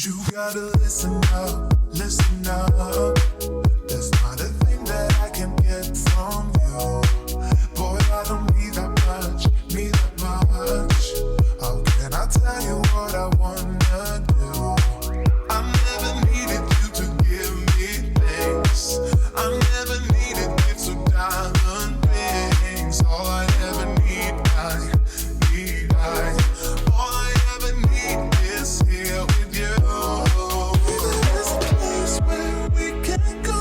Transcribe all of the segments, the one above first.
You gotta listen up, listen up. There's not a thing that I can get from you. Boy, I don't need that much, need that much. How can I tell you what I wanna do? I never needed you to give me things. I never needed gifts or diamond rings. All I ever need, all I ever need is here with you. There's a place where we can go,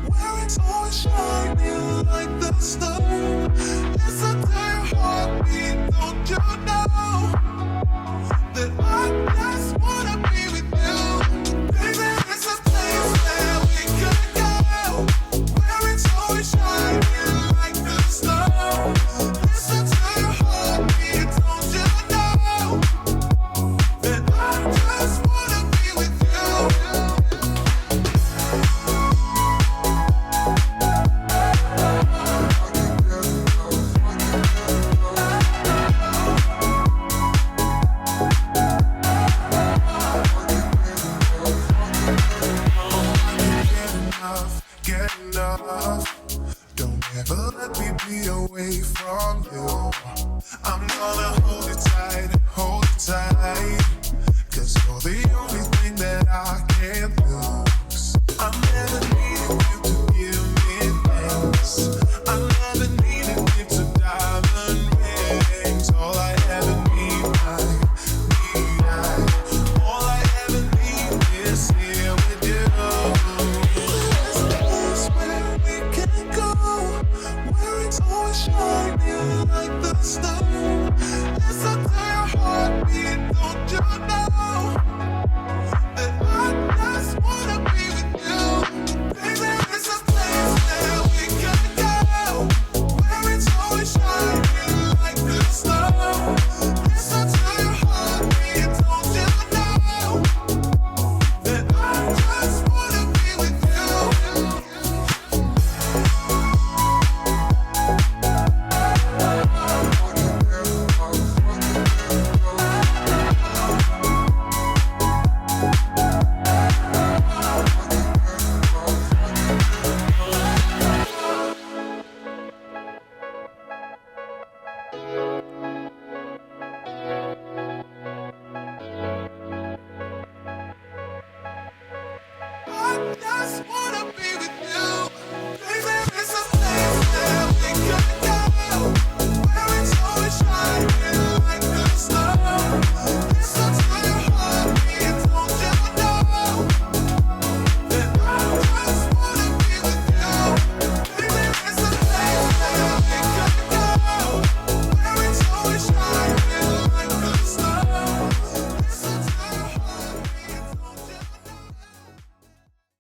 where it's always shining like the sun. Listen to your heartbeat, don't you know that I just wanna be with you? Baby, there's a place where we can go, where it's always shining like the sun. Listen to your heartbeat, don't you know that I just wanna be with you? Get enough. Don't ever let me be away from you. I'm gonna hold it tight, hold it tight. 'Cause you're the only thing that I can't lose. I never needed you to give me things. I never needed you to diamond rings. All I ever need, all I ever need is here with you. There's a place where we can go, where it's always shining like the sun. Listen to your heartbeat, don't you know that I just wanna be with you? Baby, there's a place where we can go, where it's always shining like the sun. Listen to your heartbeat, don't you know that I just wanna be with you? I just